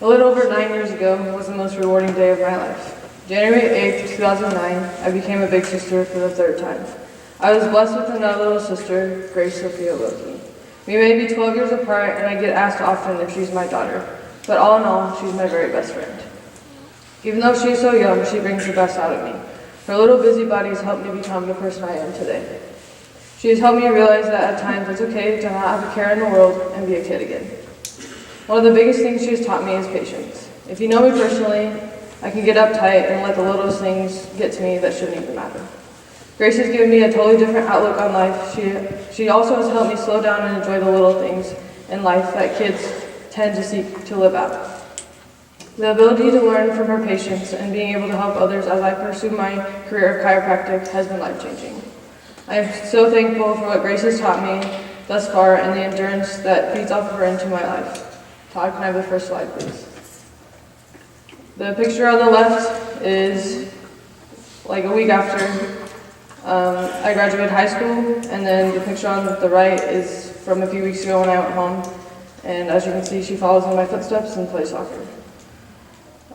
A little over 9 years ago was the most rewarding day of my life. January 8th, 2009, I became a big sister for the third time. I was blessed with another little sister, Grace Sophia Wilke. We may be 12 years apart, and I get asked often if she's my daughter, but all in all, she's my very best friend. Even though she is so young, she brings the best out of me. Her little busybodies helped me become the person I am today. She has helped me realize that at times it's okay to not have a care in the world and be a kid again. One of the biggest things she has taught me is patience. If you know me personally, I can get uptight and let the littlest things get to me that shouldn't even matter. Grace has given me a totally different outlook on life. She also has helped me slow down and enjoy the little things in life that kids tend to seek to live out. The ability to learn from her patience and being able to help others as I pursue my career of chiropractic has been life-changing. I am so thankful for what Grace has taught me thus far and the endurance that feeds off of her into my life. Todd, can I have the first slide, please? The picture on the left is like a week after I graduated high school, and then the picture on the right is from a few weeks ago when I went home. And as you can see, she follows in my footsteps and plays soccer.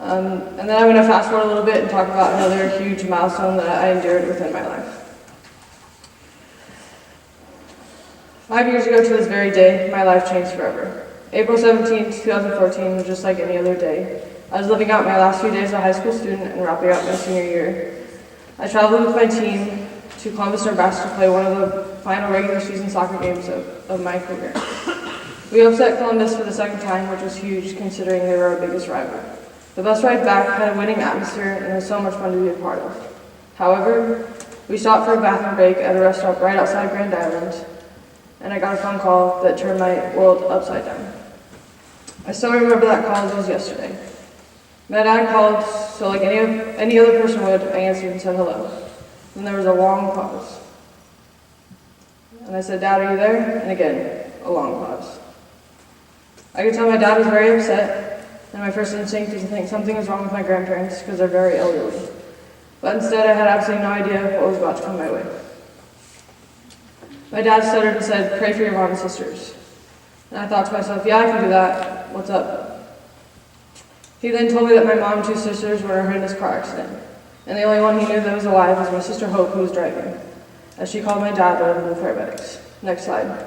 And then I'm going to fast forward a little bit and talk about another huge milestone that I endured within my life. 5 years ago to this very day, my life changed forever. April 17, 2014 was just like any other day. I was living out my last few days as a high school student and wrapping up my senior year. I traveled with my team to Columbus, Nebraska to play one of the final regular season soccer games of my career. We upset Columbus for the second time, which was huge considering they were our biggest rival. The bus ride back had a winning atmosphere and it was so much fun to be a part of. However, we stopped for a bathroom break at a restaurant right outside Grand Island, and I got a phone call that turned my world upside down. I still remember that call as it was yesterday. My dad called, so like any other person would, I answered and said hello. Then there was a long pause. And I said, "Dad, are you there?" And again, a long pause. I could tell my dad was very upset, and my first instinct was to think something was wrong with my grandparents because they're very elderly. But instead, I had absolutely no idea what was about to come my way. My dad stuttered and said, "Pray for your mom and sisters." And I thought to myself, yeah, I can do that. What's up? He then told me that my mom and two sisters were in a horrendous car accident, and the only one he knew that was alive was my sister Hope, who was driving, as she called my dad rather than the paramedics. Next slide.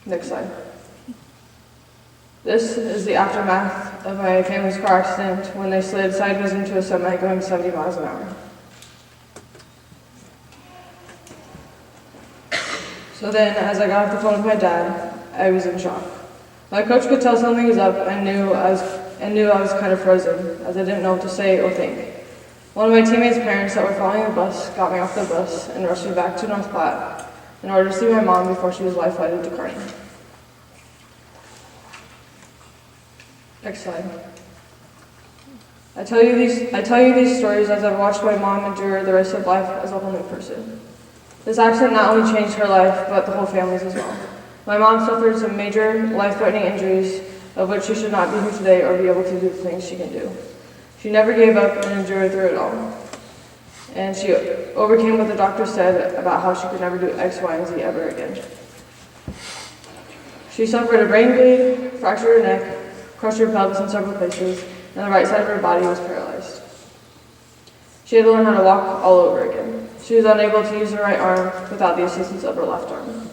Next slide. This is the aftermath of my family's car accident when they slid sideways into a semi going 70 miles an hour. So then, as I got off the phone with my dad, I was in shock. My coach could tell something was up and knew I was kind of frozen, as I didn't know what to say or think. One of my teammates' parents that were following the bus got me off the bus and rushed me back to North Platte in order to see my mom before she was life-flighted to Kearney. Next slide. I tell you these stories as I've watched my mom endure the rest of life as a whole new person. This accident not only changed her life, but the whole family's as well. My mom suffered some major life-threatening injuries, of which she should not be here today or be able to do the things she can do. She never gave up and endured through it all. And she overcame what the doctor said about how she could never do X, Y, and Z ever again. She suffered a brain bleed, fractured her neck, crushed her pelvis in several places, and the right side of her body was paralyzed. She had to learn how to walk all over again. She was unable to use her right arm without the assistance of her left arm.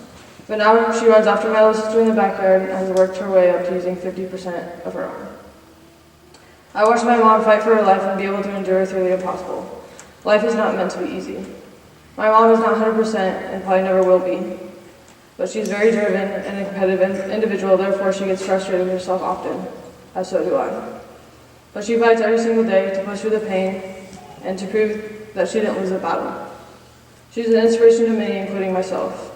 But now she runs after my little sister in the backyard and has worked her way up to using 50% of her arm. I watched my mom fight for her life and be able to endure through the impossible. Life is not meant to be easy. My mom is not 100% and probably never will be. But she's very driven and a competitive individual, therefore she gets frustrated with herself often, as so do I. But she fights every single day to push through the pain and to prove that she didn't lose a battle. She's an inspiration to many, including myself.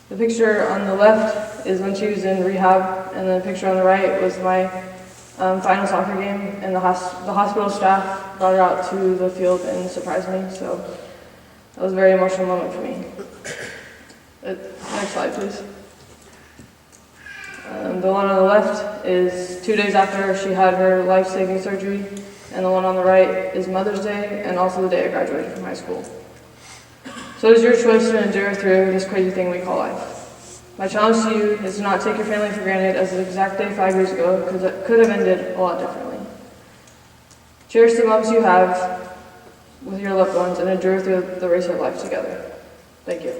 The picture on the left is when she was in rehab, and the picture on the right was my final soccer game, and the hospital staff brought her out to the field and surprised me, so that was a very emotional moment for me. Next slide, please. The one on the left is 2 days after she had her life-saving surgery, and the one on the right is Mother's Day, and also the day I graduated from high school. So it is your choice to endure through this crazy thing we call life. My challenge to you is to not take your family for granted, as the exact day 5 years ago could have ended a lot differently. Cherish the moments you have with your loved ones and endure through the race of life together. Thank you.